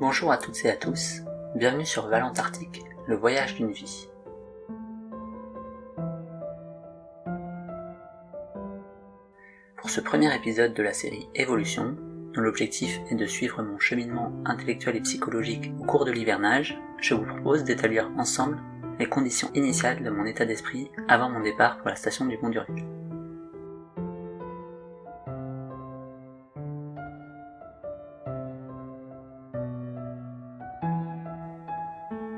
Bonjour à toutes et à tous, bienvenue sur Valentarctique, le voyage d'une vie. Pour ce premier épisode de la série Évolution, dont l'objectif est de suivre mon cheminement intellectuel et psychologique au cours de l'hivernage, je vous propose d'établir ensemble les conditions initiales de mon état d'esprit avant mon départ pour la station du Mont d'Urville.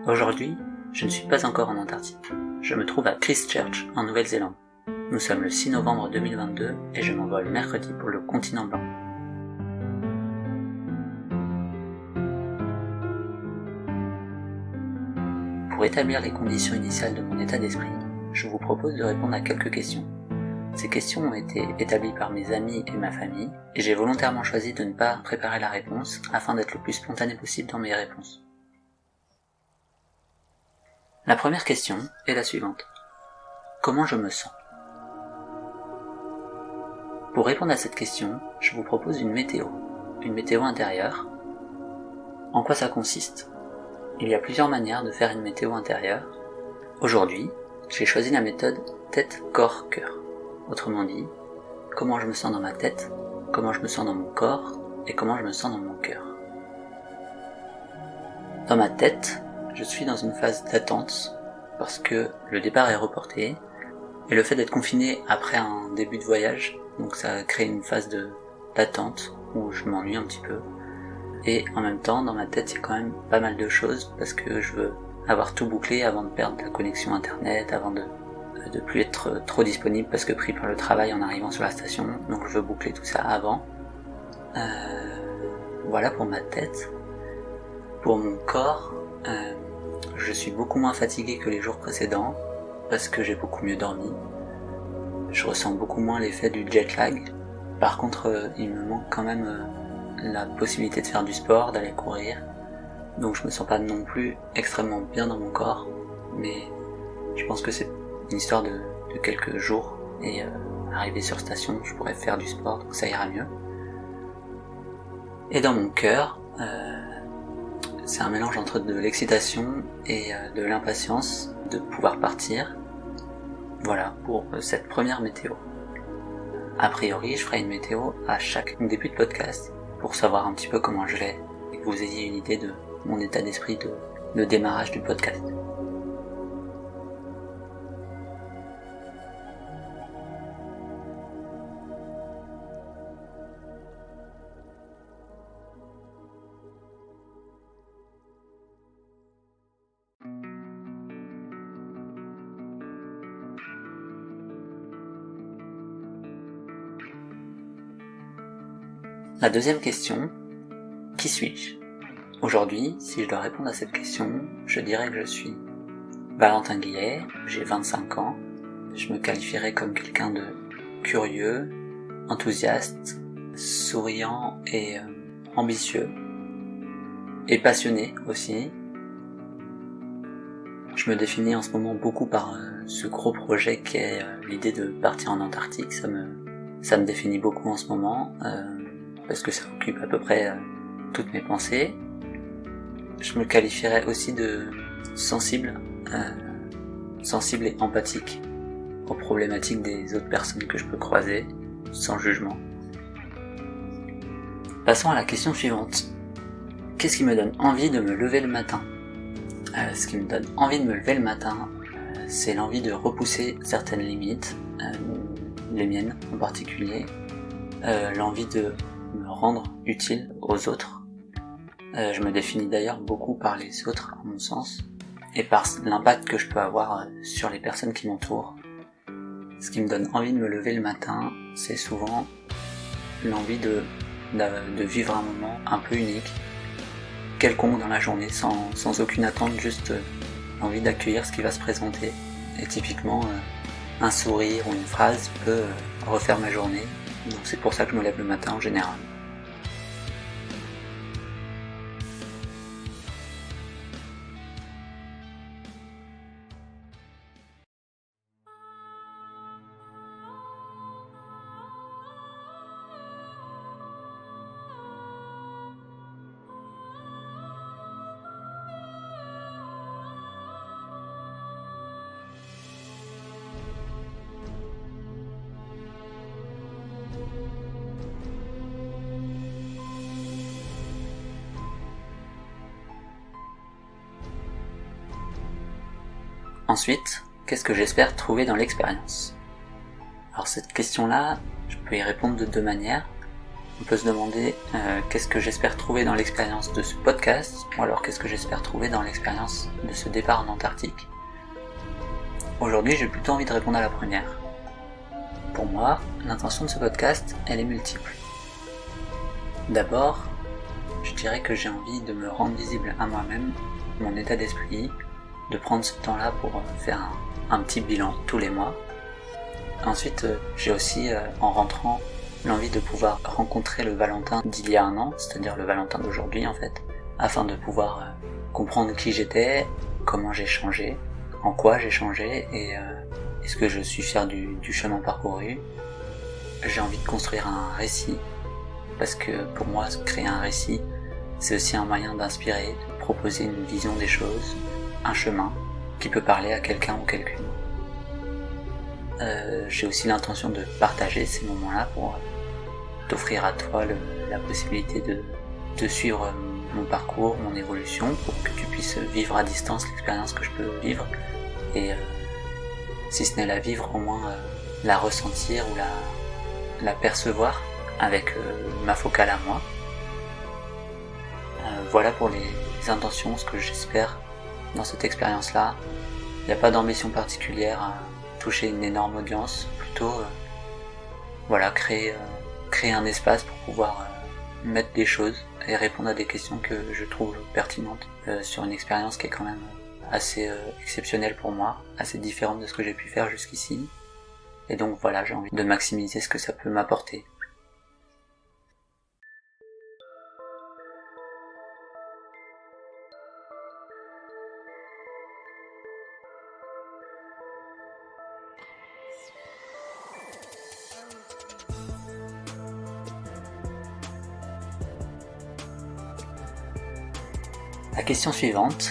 Aujourd'hui, je ne suis pas encore en Antarctique. Je me trouve à Christchurch, en Nouvelle-Zélande. Nous sommes le 6 novembre 2022 et je m'envole mercredi pour le continent blanc. Pour établir les conditions initiales de mon état d'esprit, je vous propose de répondre à quelques questions. Ces questions ont été établies par mes amis et ma famille, et j'ai volontairement choisi de ne pas préparer la réponse afin d'être le plus spontané possible dans mes réponses. La première question est la suivante. Comment je me sens ? Pour répondre à cette question, je vous propose une météo intérieure. En quoi ça consiste ? Il y a plusieurs manières de faire une météo intérieure. Aujourd'hui, j'ai choisi la méthode tête-corps-cœur. Autrement dit, comment je me sens dans ma tête, comment je me sens dans mon corps et comment je me sens dans mon cœur. Dans ma tête, je suis dans une phase d'attente parce que le départ est reporté et le fait d'être confiné après un début de voyage, donc ça crée une phase d'attente où je m'ennuie un petit peu. Et en même temps, dans ma tête, il y a quand même pas mal de choses parce que je veux avoir tout bouclé avant de perdre la connexion internet, avant de plus être trop disponible parce que pris par le travail en arrivant sur la station, donc je veux boucler tout ça avant. Voilà pour ma tête. Pour mon corps, je suis beaucoup moins fatigué que les jours précédents parce que j'ai beaucoup mieux dormi. Je ressens beaucoup moins l'effet du jet lag. Par contre, il me manque quand même la possibilité de faire du sport, d'aller courir. Donc je me sens pas non plus extrêmement bien dans mon corps, mais je pense que c'est une histoire de quelques jours et arrivé sur station, je pourrais faire du sport, donc ça ira mieux. Et dans mon cœur, c'est un mélange entre de l'excitation et de l'impatience de pouvoir partir. Voilà pour cette première météo. A priori, je ferai une météo à chaque début de podcast pour savoir un petit peu comment je vais et que vous ayez une idée de mon état d'esprit de démarrage du podcast. La deuxième question, qui suis-je ? Aujourd'hui, si je dois répondre à cette question, je dirais que je suis Valentin Guillet, j'ai 25 ans, je me qualifierais comme quelqu'un de curieux, enthousiaste, souriant et ambitieux, et passionné aussi. Je me définis en ce moment beaucoup par ce gros projet qui est l'idée de partir en Antarctique, ça me définit beaucoup en ce moment, parce que ça occupe à peu près toutes mes pensées. Je me qualifierais aussi de sensible et empathique aux problématiques des autres personnes que je peux croiser, sans jugement. Passons à la question suivante. Qu'est-ce qui me donne envie de me lever le matin ? Ce qui me donne envie de me lever le matin, c'est l'envie de repousser certaines limites, les miennes en particulier, l'envie de me rendre utile aux autres. Je me définis d'ailleurs beaucoup par les autres, à mon sens, et par l'impact que je peux avoir sur les personnes qui m'entourent. Ce qui me donne envie de me lever le matin, c'est souvent l'envie de vivre un moment un peu unique, quelconque dans la journée, sans aucune attente, juste l'envie d'accueillir ce qui va se présenter. Et typiquement, un sourire ou une phrase peut refaire ma journée, donc c'est pour ça que je me lève le matin en général. Ensuite, qu'est-ce que j'espère trouver dans l'expérience? Alors cette question-là, je peux y répondre de deux manières. On peut se demander qu'est-ce que j'espère trouver dans l'expérience de ce podcast, ou alors qu'est-ce que j'espère trouver dans l'expérience de ce départ en Antarctique. Aujourd'hui, j'ai plutôt envie de répondre à la première. Pour moi, l'intention de ce podcast, elle est multiple. D'abord, je dirais que j'ai envie de me rendre visible à moi-même, mon état d'esprit, de prendre ce temps-là pour faire un petit bilan tous les mois. Ensuite, j'ai aussi, en rentrant, l'envie de pouvoir rencontrer le Valentin d'il y a un an, c'est-à-dire le Valentin d'aujourd'hui en fait, afin de pouvoir comprendre qui j'étais, comment j'ai changé, en quoi j'ai changé et est-ce que je suis fier du chemin parcouru. J'ai envie de construire un récit, parce que pour moi, créer un récit, c'est aussi un moyen d'inspirer, de proposer une vision des choses, un chemin qui peut parler à quelqu'un ou quelqu'une. J'ai aussi l'intention de partager ces moments-là pour t'offrir à toi la possibilité de suivre mon parcours, mon évolution, pour que tu puisses vivre à distance l'expérience que je peux vivre, et si ce n'est la vivre, au moins la ressentir ou la percevoir avec ma focale à moi. Voilà pour les intentions, ce que j'espère dans cette expérience-là. Il n'y a pas d'ambition particulière à toucher une énorme audience, plutôt créer un espace pour pouvoir mettre des choses et répondre à des questions que je trouve pertinentes sur une expérience qui est quand même assez exceptionnelle pour moi, assez différente de ce que j'ai pu faire jusqu'ici. Et donc voilà, j'ai envie de maximiser ce que ça peut m'apporter. La question suivante,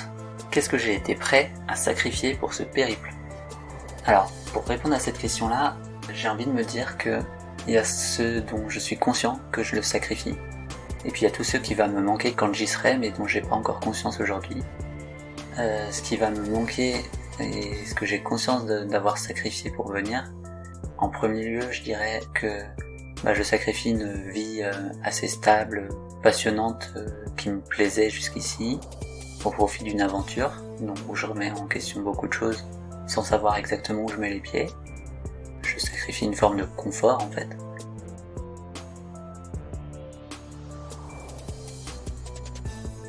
qu'est-ce que j'ai été prêt à sacrifier pour ce périple? Alors, pour répondre à cette question-là, j'ai envie de me dire que il y a ceux dont je suis conscient que je le sacrifie, et puis il y a tous ceux qui vont me manquer quand j'y serai, mais dont j'ai pas encore conscience aujourd'hui. Ce qui va me manquer, et ce que j'ai conscience d'avoir sacrifié pour venir, en premier lieu, je dirais que je sacrifie une vie assez stable, passionnante, qui me plaisait jusqu'ici, au profit d'une aventure, donc où je remets en question beaucoup de choses, sans savoir exactement où je mets les pieds. Je sacrifie une forme de confort en fait.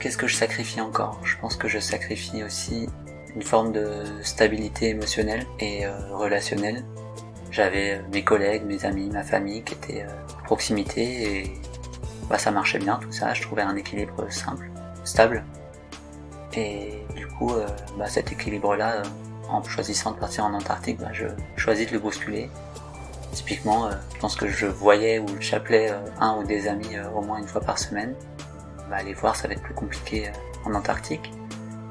Qu'est-ce que je sacrifie encore? Je pense que je sacrifie aussi une forme de stabilité émotionnelle et relationnelle. J'avais mes collègues, mes amis, ma famille qui étaient à proximité et ça marchait bien tout ça, je trouvais un équilibre simple, stable. Et du coup, cet équilibre-là, en choisissant de partir en Antarctique, je choisis de le bousculer. Typiquement, je pense que je voyais ou j'appelais un ou des amis au moins une fois par semaine. Les voir, ça va être plus compliqué en Antarctique.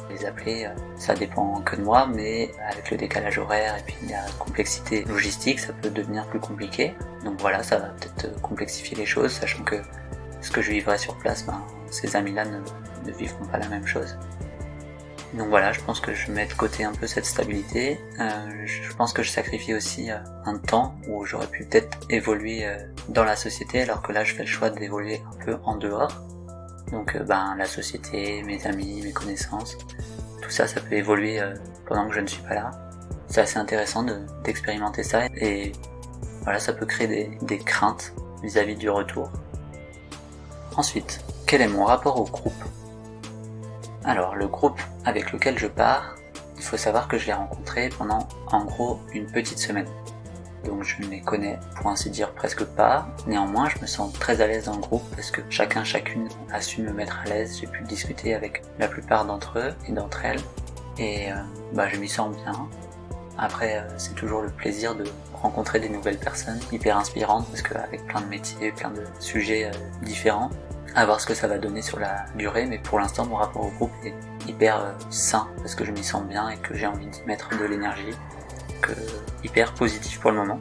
Les appeler, ça dépend que de moi, mais avec le décalage horaire et puis la complexité logistique, ça peut devenir plus compliqué. Donc voilà, ça va peut-être complexifier les choses, sachant que ce que je vivrai sur place, ces amis-là ne vivront pas la même chose. Donc voilà, je pense que je mets de côté un peu cette stabilité. Je pense que je sacrifie aussi un temps où j'aurais pu peut-être évoluer dans la société, alors que là je fais le choix d'évoluer un peu en dehors. Donc la société, mes amis, mes connaissances, tout ça, ça peut évoluer pendant que je ne suis pas là. C'est assez intéressant d'expérimenter ça, et voilà, ça peut créer des craintes vis-à-vis du retour. Ensuite, quel est mon rapport au groupe? Alors, le groupe avec lequel je pars, il faut savoir que je l'ai rencontré pendant, en gros, une petite semaine. Donc je ne les connais, pour ainsi dire, presque pas. Néanmoins, je me sens très à l'aise dans le groupe parce que chacune a su me mettre à l'aise. J'ai pu discuter avec la plupart d'entre eux et d'entre elles. Et je m'y sens bien. Après, c'est toujours le plaisir de rencontrer des nouvelles personnes hyper inspirantes, parce qu'avec plein de métiers, plein de sujets différents, à voir ce que ça va donner sur la durée. Mais pour l'instant, mon rapport au groupe est hyper sain, parce que je m'y sens bien et que j'ai envie d'y mettre de l'énergie. Donc hyper positif pour le moment.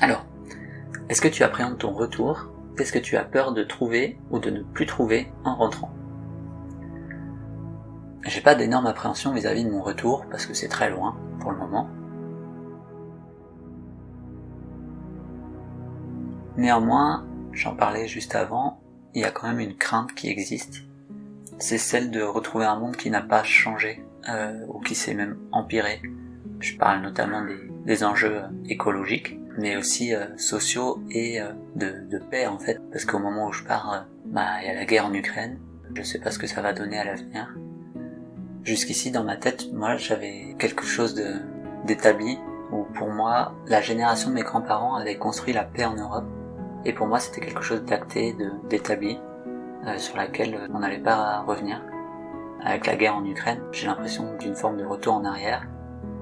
Alors, est-ce que tu appréhendes ton retour? Qu'est-ce que tu as peur de trouver ou de ne plus trouver en rentrant? J'ai pas d'énorme appréhension vis-à-vis de mon retour parce que c'est très loin pour le moment. Néanmoins, j'en parlais juste avant, il y a quand même une crainte qui existe. C'est celle de retrouver un monde qui n'a pas changé ou qui s'est même empiré. Je parle notamment des enjeux écologiques, mais aussi sociaux et de paix en fait, parce qu'au moment où je pars, il y a la guerre en Ukraine, je sais pas ce que ça va donner à l'avenir. Jusqu'ici dans ma tête, moi j'avais quelque chose d'établi, où pour moi la génération de mes grands-parents avait construit la paix en Europe, et pour moi c'était quelque chose d'acté, d'établi, sur laquelle on n'allait pas revenir. Avec la guerre en Ukraine, j'ai l'impression d'une forme de retour en arrière,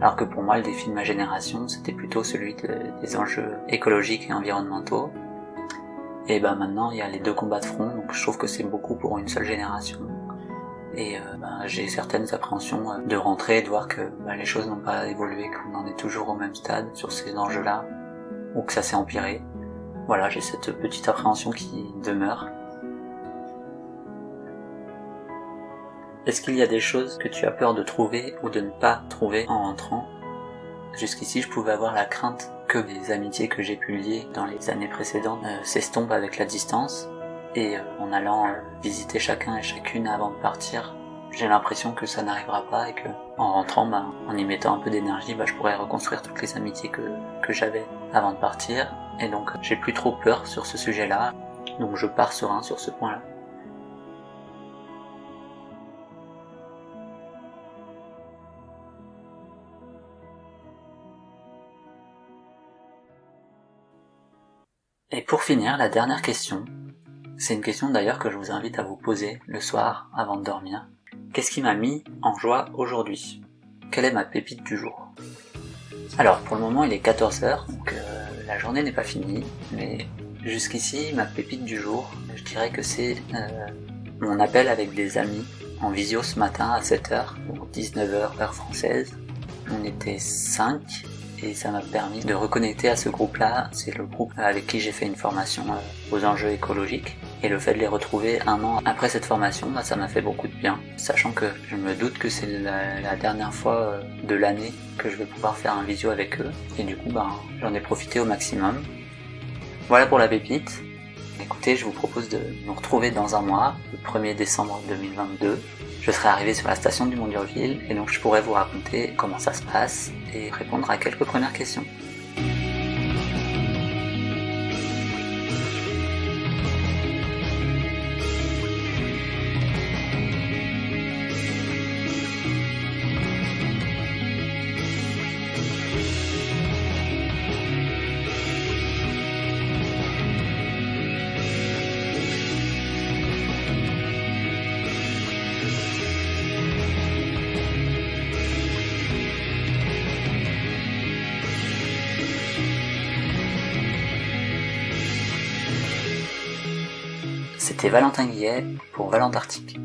alors que pour moi le défi de ma génération c'était plutôt celui des enjeux écologiques et environnementaux. Et maintenant il y a les deux combats de front, donc je trouve que c'est beaucoup pour une seule génération. Et j'ai certaines appréhensions de rentrer et de voir que les choses n'ont pas évolué, qu'on en est toujours au même stade sur ces enjeux-là, ou que ça s'est empiré. Voilà, j'ai cette petite appréhension qui demeure. Est-ce qu'il y a des choses que tu as peur de trouver ou de ne pas trouver en rentrant? Jusqu'ici, je pouvais avoir la crainte que les amitiés que j'ai pu lier dans les années précédentes s'estompent avec la distance. Et en allant visiter chacun et chacune avant de partir, j'ai l'impression que ça n'arrivera pas et que en rentrant, en y mettant un peu d'énergie, je pourrais reconstruire toutes les amitiés que j'avais avant de partir. Et donc j'ai plus trop peur sur ce sujet-là, donc je pars serein sur ce point-là. Et pour finir, la dernière question, c'est une question d'ailleurs que je vous invite à vous poser le soir avant de dormir. Qu'est-ce qui m'a mis en joie aujourd'hui? Quelle est ma pépite du jour? Alors pour le moment il est 14h, donc la journée n'est pas finie, mais jusqu'ici ma pépite du jour, je dirais que c'est mon appel avec des amis en visio ce matin à 7h, donc 19h heure française. On était 5 et ça m'a permis de reconnecter à ce groupe-là. C'est le groupe avec qui j'ai fait une formation aux enjeux écologiques. Et le fait de les retrouver un an après cette formation, ça m'a fait beaucoup de bien. Sachant que je me doute que c'est la dernière fois de l'année que je vais pouvoir faire un visio avec eux. Et du coup, j'en ai profité au maximum. Voilà pour la pépite. Écoutez, je vous propose de nous retrouver dans un mois, le 1er décembre 2022. Je serai arrivé sur la station du Mont d'Urville et donc je pourrai vous raconter comment ça se passe et répondre à quelques premières questions. C'était Valentin Guillet pour Valentarctique.